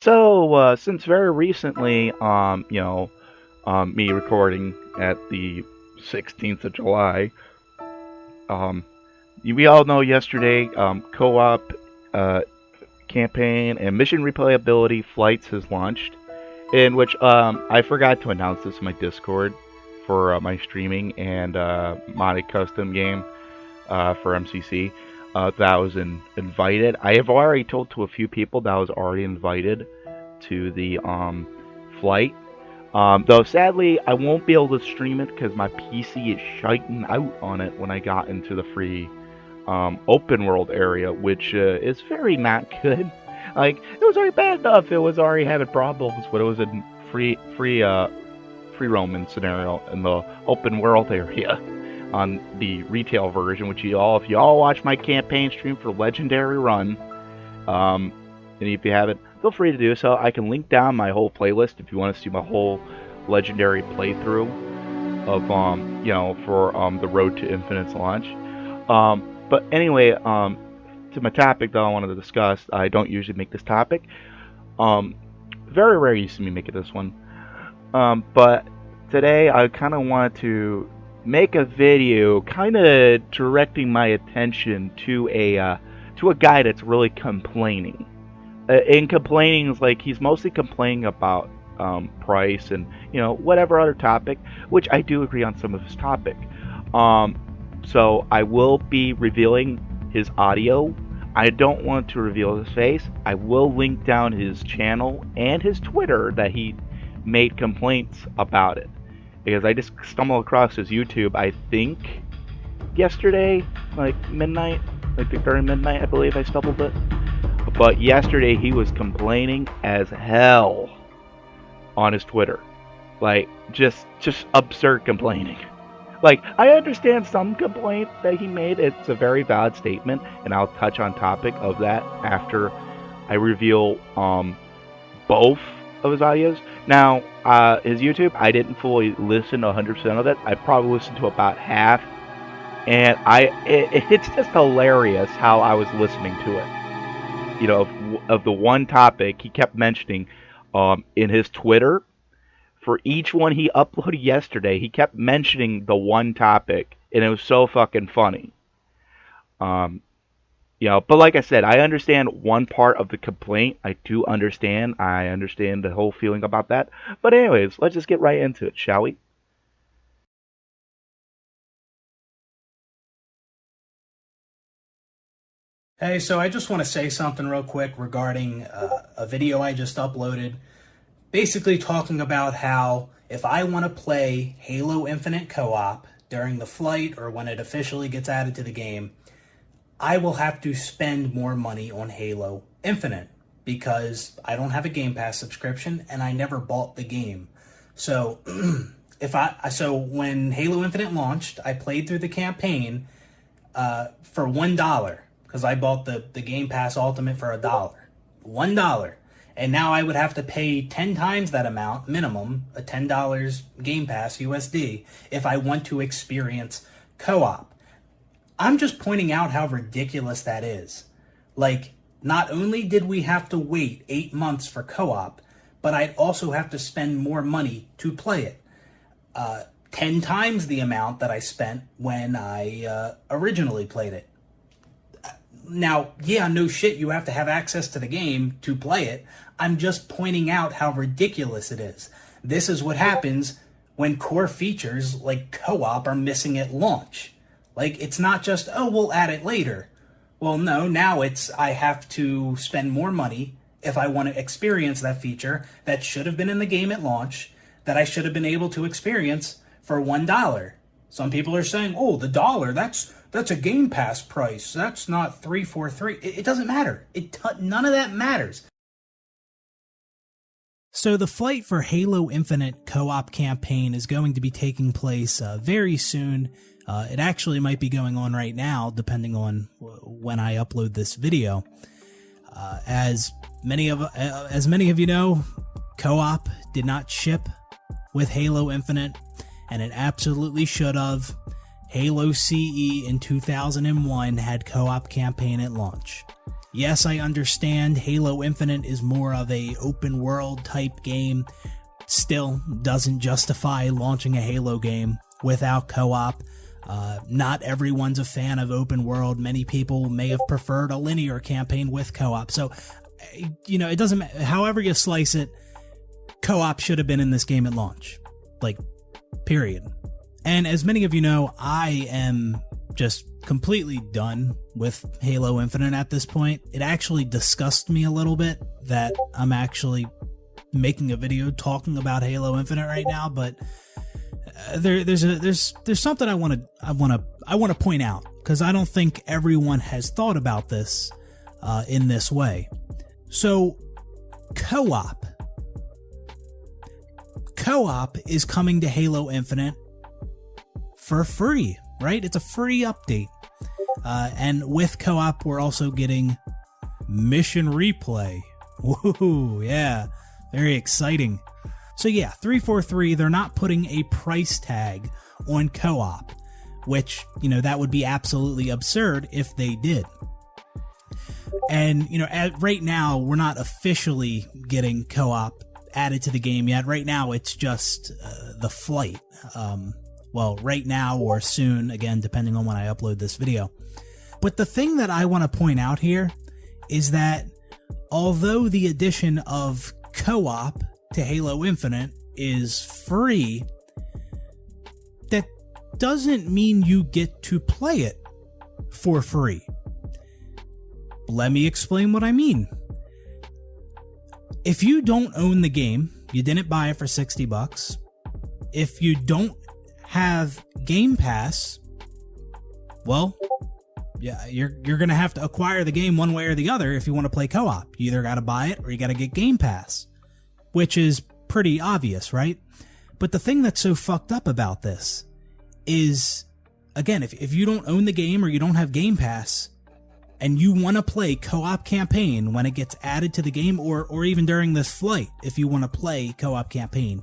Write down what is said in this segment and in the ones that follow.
Since very recently, me recording at the 16th of July, um, we all know yesterday, co-op, uh, campaign and mission replayability flights has launched, in which, I forgot to announce this in my Discord for my streaming and modded custom game for MCC. That I was invited. I have already told to a few people that I was already invited to the flight. Though sadly, I won't be able to stream it because my PC is shiting out on it when I got into the free open world area, which is very not good. Like, it was already bad enough; it was already having problems, but it was a free roaming scenario in the open world area on the retail version, which if you all watch my campaign stream for Legendary Run, and if you haven't, feel free to do so. I can link down my whole playlist if you want to see my whole Legendary playthrough of for the Road to Infinite's launch. But anyway, to my topic that I wanted to discuss, I don't usually make this topic. Very rare you see me make it this one. But today I kind of wanted to make a video kind of directing my attention to a guy that's really complaining. And complaining is like he's mostly complaining about price and whatever other topic, which I do agree on some of his topic. So I will be revealing his audio. I don't want to reveal his face. I will link down his channel and his Twitter that he made complaints about it, because I just stumbled across his YouTube, I think yesterday, like midnight, during midnight, I believe I stumbled it. But yesterday he was complaining as hell on his Twitter, like just absurd complaining. Like, I understand some complaint that he made; it's a very valid statement, and I'll touch on topic of that after I reveal both of his audios. Now, his YouTube, I didn't fully listen to 100% of it. I probably listened to about half, and it's just hilarious how I was listening to it. Of the one topic he kept mentioning in his Twitter. For each one he uploaded yesterday, he kept mentioning the one topic, and it was so fucking funny. But like I said, I understand one part of the complaint. I understand the whole feeling about that. But anyways, let's just get right into it, shall we? Hey, so I just want to say something real quick regarding a video I just uploaded, basically talking about how if I want to play Halo Infinite co-op during the flight or when it officially gets added to the game, I will have to spend more money on Halo Infinite because I don't have a Game Pass subscription and I never bought the game. So when Halo Infinite launched, I played through the campaign for $1 because I bought the Game Pass Ultimate for $1. $1. And now I would have to pay 10 times that amount, minimum, a $10 Game Pass USD, if I want to experience co-op. I'm just pointing out how ridiculous that is. Like, not only did we have to wait 8 months for co-op, but I'd also have to spend more money to play it. 10 times the amount that I spent when I originally played it. Now, yeah, no shit, you have to have access to the game to play it. I'm just pointing out how ridiculous it is. This is what happens when core features like co-op are missing at launch. Like, it's not just, oh, we'll add it later. Well, no, now it's I have to spend more money if I want to experience that feature that should have been in the game at launch, that I should have been able to experience for $1. Some people are saying, oh, the dollar, that's a Game Pass price. That's not $343. It doesn't matter. None of that matters. So the flight for Halo Infinite co-op campaign is going to be taking place very soon. It actually might be going on right now, depending on when I upload this video. As many of you know, co-op did not ship with Halo Infinite, and it absolutely should have. Halo CE in 2001 had co-op campaign at launch. Yes, I understand Halo Infinite is more of a open world type game. Still doesn't justify launching a Halo game without co-op. Not everyone's a fan of open world. Many people may have preferred a linear campaign with co-op. So, it doesn't matter. However you slice it, co-op should have been in this game at launch. Like, period. And as many of you know, I am just completely done with Halo Infinite at this point. It actually disgusts me a little bit that I'm actually making a video talking about Halo Infinite right now, but there's something I want to point out, because I don't think everyone has thought about this in this way. So co-op is coming to Halo Infinite for free, right? It's a free update, and with co-op we're also getting mission replay. Woohoo, yeah, very exciting. So yeah, 343, they're not putting a price tag on co-op, which, that would be absolutely absurd if they did. And, right now, we're not officially getting co-op added to the game yet. Right now, it's just the flight. Well, right now or soon, again, depending on when I upload this video. But the thing that I want to point out here is that although the addition of co-op to Halo Infinite is free, that doesn't mean you get to play it for free. Let me explain what I mean. If you don't own the game, you didn't buy it for $60. If you don't have Game Pass, well, yeah, you're gonna have to acquire the game one way or the other if you want to play co-op. You either gotta buy it or you gotta get Game Pass, which is pretty obvious, right? But the thing that's so fucked up about this is, again, if you don't own the game or you don't have Game Pass and you want to play co-op campaign when it gets added to the game, or even during this flight, if you want to play co-op campaign,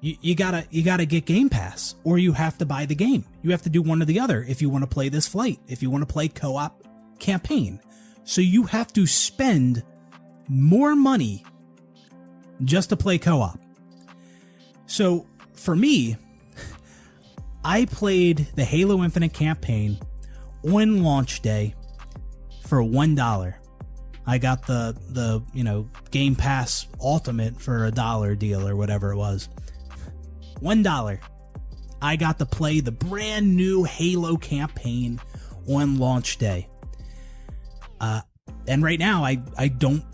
you gotta get Game Pass, or you have to buy the game. You have to do one or the other if you want to play this flight, if you want to play co-op campaign. So you have to spend more money just to play co-op. So for me, I played the Halo Infinite campaign on launch day for $1. I got the Game Pass Ultimate for $1 deal or whatever it was. $1. I got to play the brand new Halo campaign on launch day. And right now I don't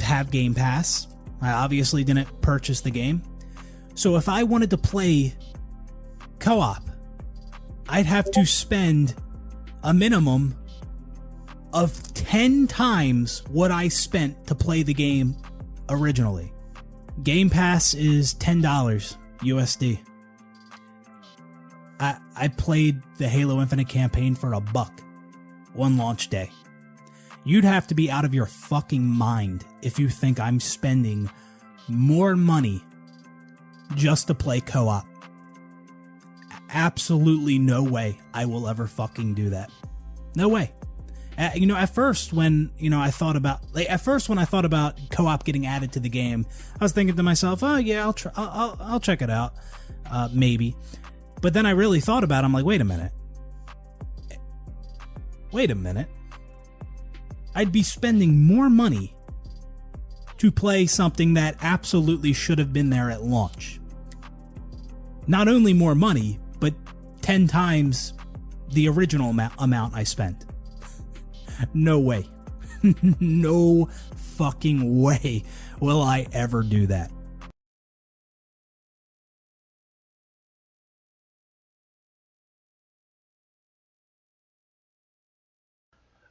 have Game Pass. I obviously didn't purchase the game. So if I wanted to play co-op, I'd have to spend a minimum of 10 times what I spent to play the game originally. Game Pass is $10 USD. I played the Halo Infinite campaign for $1 on launch day. You'd have to be out of your fucking mind if you think I'm spending more money just to play co-op. Absolutely no way I will ever fucking do that. No way. At first when I thought about co-op getting added to the game, I was thinking to myself, oh yeah, I'll check it out, maybe. But then I really thought about it. I'm like, wait a minute. I'd be spending more money to play something that absolutely should have been there at launch. Not only more money, but 10 times the original amount I spent. No way. No fucking way will I ever do that.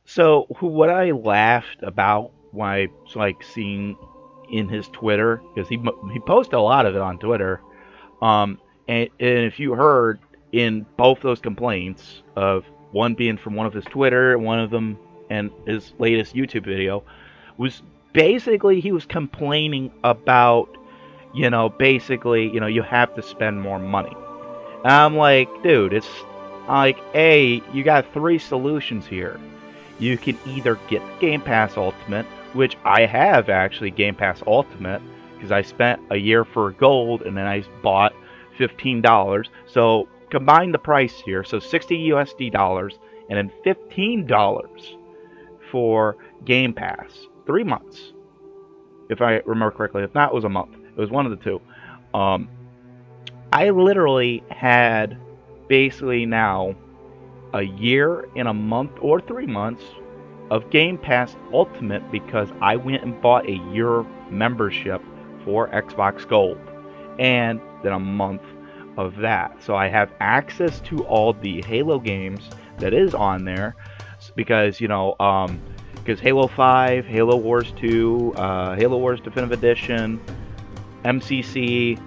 So what I laughed about when I seeing in his Twitter, because he posted a lot of it on Twitter, and if you heard in both those complaints, of one being from one of his Twitter, one of them and his latest YouTube video, was basically he was complaining about, you have to spend more money. And I'm like, dude, it's like, you got 3 solutions here. You can either get Game Pass Ultimate, which I have actually Game Pass Ultimate, because I spent a year for gold and then I bought $15. So combine the price here, so 60 USD dollars and then $15 for Game Pass. 3 months, if I remember correctly. If not, it was a month. It was one of the two. I literally had basically now a year and a month or 3 months of Game Pass Ultimate because I went and bought a year membership for Xbox Gold, and then a month of that. So I have access to all the Halo games that is on there, because because Halo 5, Halo Wars 2, Halo Wars Definitive Edition, MCC,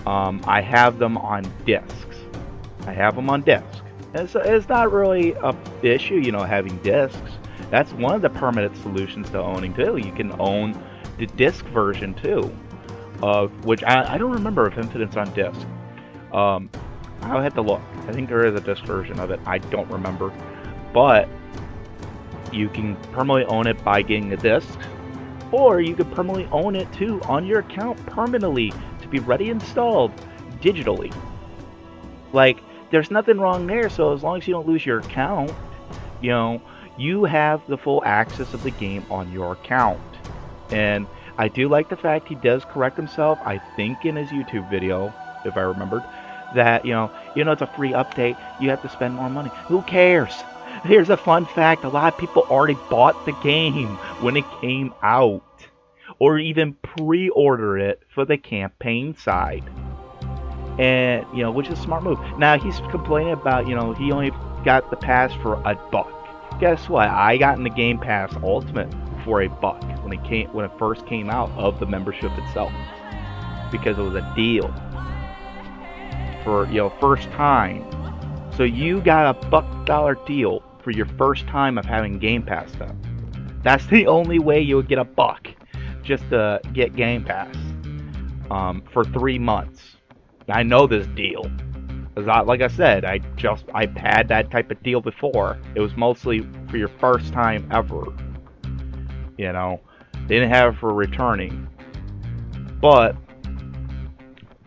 I have them on discs. It's not really a issue, having discs. That's one of the permanent solutions to owning too. You can own the disc version too, of which I don't remember if Infinite's on disc. I'll have to look. I think there is a disc version of it. I don't remember, but you can permanently own it by getting the discs, or you can permanently own it too on your account permanently to be ready installed digitally. Like, there's nothing wrong there. So as long as you don't lose your account, you have the full access of the game on your account. And I do like the fact he does correct himself, I think in his YouTube video, if I remembered, that, it's a free update, you have to spend more money. Who cares? Here's a fun fact, a lot of people already bought the game when it came out, or even pre-order it for the campaign side. And, which is a smart move. Now, he's complaining about, he only got the pass for $1. Guess what? I got in the Game Pass Ultimate for $1 when it first came out of the membership itself, because it was a deal for first time. So you got a $1 deal for your first time of having Game Pass stuff. That's the only way you would get $1 just to get Game Pass for 3 months. I know this deal, because like I said, I've had that type of deal before. It was mostly for your first time ever. They didn't have it for returning. But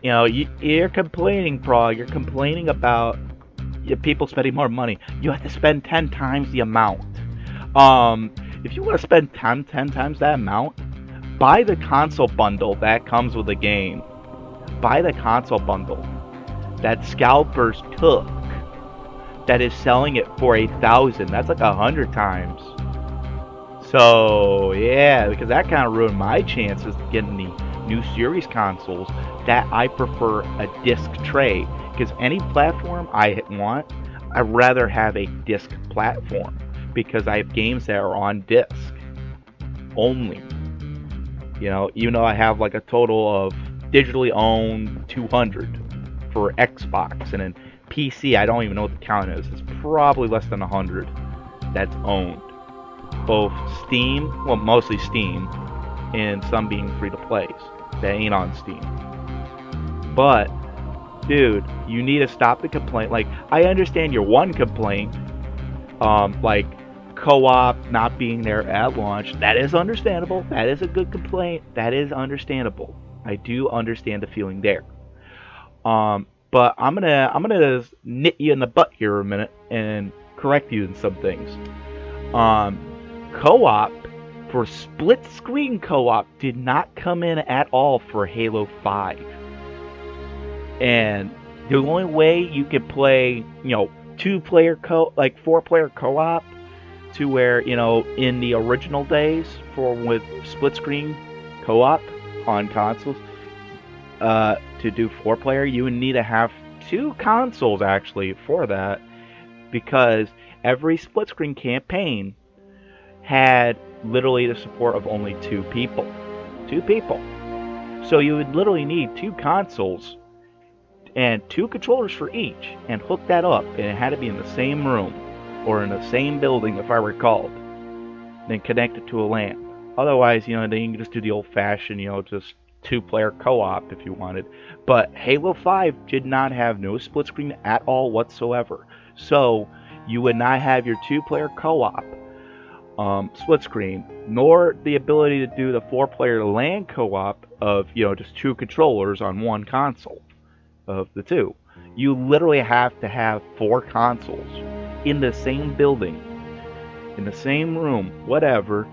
you're complaining, Prague. You're complaining about people spending more money. You have to spend 10 times the amount. If you want to spend 10 times that amount, buy the console bundle that comes with the game. Buy the console bundle that Scalpers took, that is selling it for 1,000. That's like 100 times. So yeah, because that kind of ruined my chances of getting the new series consoles. That I prefer a disc tray, because any platform I want, I'd rather have a disc platform, because I have games that are on disc only. Even though I have like a total of digitally owned 200 for Xbox, and then PC, I don't even know what the count is. It's probably less than 100 that's owned. Both Steam, well, mostly Steam, and some being free-to-plays that ain't on Steam. But, dude, you need to stop the complaint. Like, I understand your one complaint, like co-op not being there at launch. That is understandable. That is a good complaint. That is understandable. I do understand the feeling there. But I'm gonna nit you in the butt here a minute and correct you in some things. Co-op, for split screen co-op, did not come in at all for Halo 5. And the only way you could play, 4-player co-op, to where, in the original days with split screen co-op on consoles, to do 4-player, you would need to have 2 consoles actually for that, because every split screen campaign had literally the support of only 2 people. So you would literally need 2 consoles and 2 controllers for each, and hook that up, and it had to be in the same room or in the same building, if I recall, then connect it to a LAN. Otherwise, then you can just do the old-fashioned, just 2-player co-op if you wanted. But Halo 5 did not have no split screen at all whatsoever. So you would not have your 2-player co-op split screen, nor the ability to do the 4-player LAN co-op of, just 2 controllers on 1 console of the 2. You literally have to have 4 consoles in the same building, in the same room, whatever,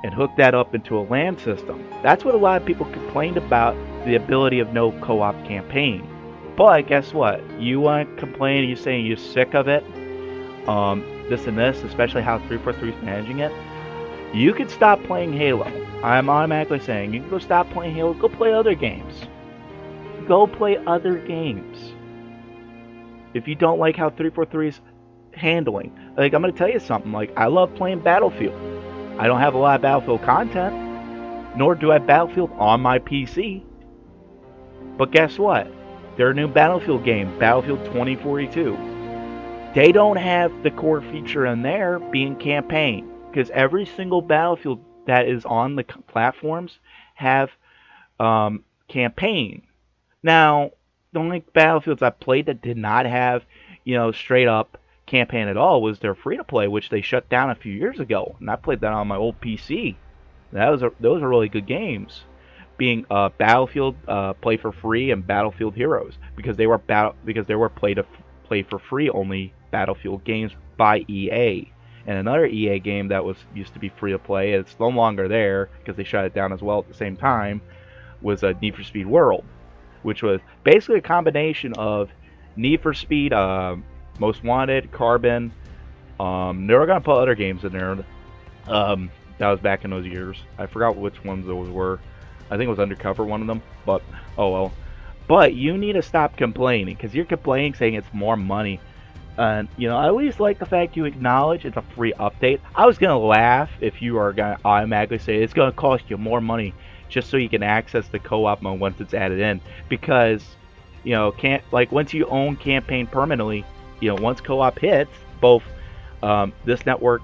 and hook that up into a LAN system. That's what a lot of people complained about, the ability of no co-op campaign. But guess what? You want to complain, you're saying you're sick of it, this and this, especially how 343 is managing it. You could stop playing Halo. I'm automatically saying you can go stop playing Halo, go play other games. Go play other games. If you don't like how 343 is handling, like, I'm going to tell you something, like, I love playing Battlefield. I don't have a lot of Battlefield content, nor do I have Battlefield on my PC. But guess what? Their new Battlefield game, Battlefield 2042, they don't have the core feature in there being campaign, because every single Battlefield that is on the platforms have campaign. Now, the only Battlefields I played that did not have, straight up campaign at all was their free-to-play, which they shut down a few years ago, and I played that on my old PC. Those are really good games, being Battlefield Play for Free and Battlefield Heroes, because they were play for free only Battlefield games by EA. And another EA game that used to be free to play, it's no longer there because they shut it down as well at the same time, was Need for Speed World, which was basically a combination of Need for Speed, Most Wanted, Carbon. They were gonna put other games in there. That was back in those years. I forgot which ones those were. I think it was Undercover, one of them. But oh well. But you need to stop complaining, because you're complaining saying it's more money. And, I always like the fact you acknowledge it's a free update. I was going to laugh if you are going to automatically say it's going to cost you more money just so you can access the co-op mode once it's added in. Because, once you own campaign permanently, once co-op hits, both this network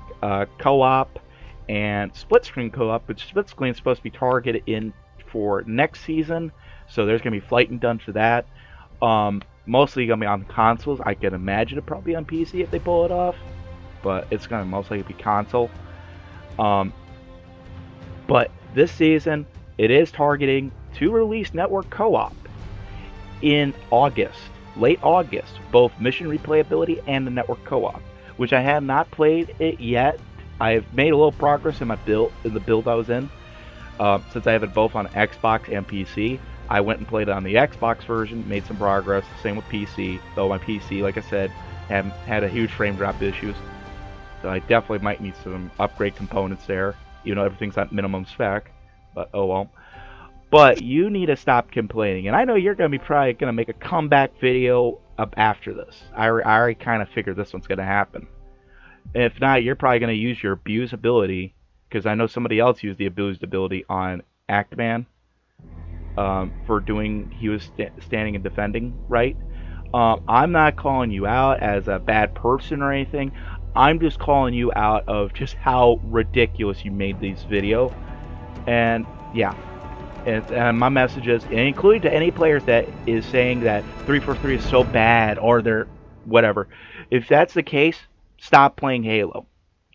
co-op and split screen co-op, which split screen is supposed to be targeted in for next season. So there's going to be flight and done for that. Mostly going to be on consoles. I can imagine it probably on PC if they pull it off. But it's going to most likely be console. But this season, it is targeting to release network co-op in August. Late August. Both mission replayability and the network co-op. Which I have not played it yet. I have made a little progress in the build I was in. Since I have it both on Xbox and PC. I went and played it on the Xbox version, made some progress, same with PC, though my PC, like I said, had a huge frame drop issues. So I definitely might need some upgrade components there, even though everything's at minimum spec, but oh well. But you need to stop complaining, and I know you're going to be probably going to make a comeback video up after this. I already kind of figured this one's going to happen. And if not, you're probably going to use your abuse ability, because I know somebody else used the abused ability on Actman. For doing, he was standing and defending, right? I'm not calling you out as a bad person or anything. I'm just calling you out of just how ridiculous you made this video. And yeah, and my message is, and including to any players that is saying that 343 is so bad or they're whatever. If that's the case, stop playing Halo.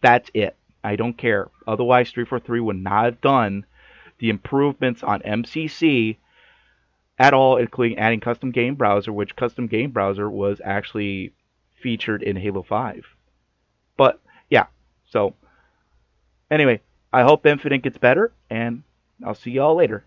That's it. I don't care. Otherwise, 343 would not have done the improvements on MCC at all, including adding custom game browser, which custom game browser was actually featured in Halo 5. But yeah, so anyway, I hope Infinite gets better, and I'll see y'all later.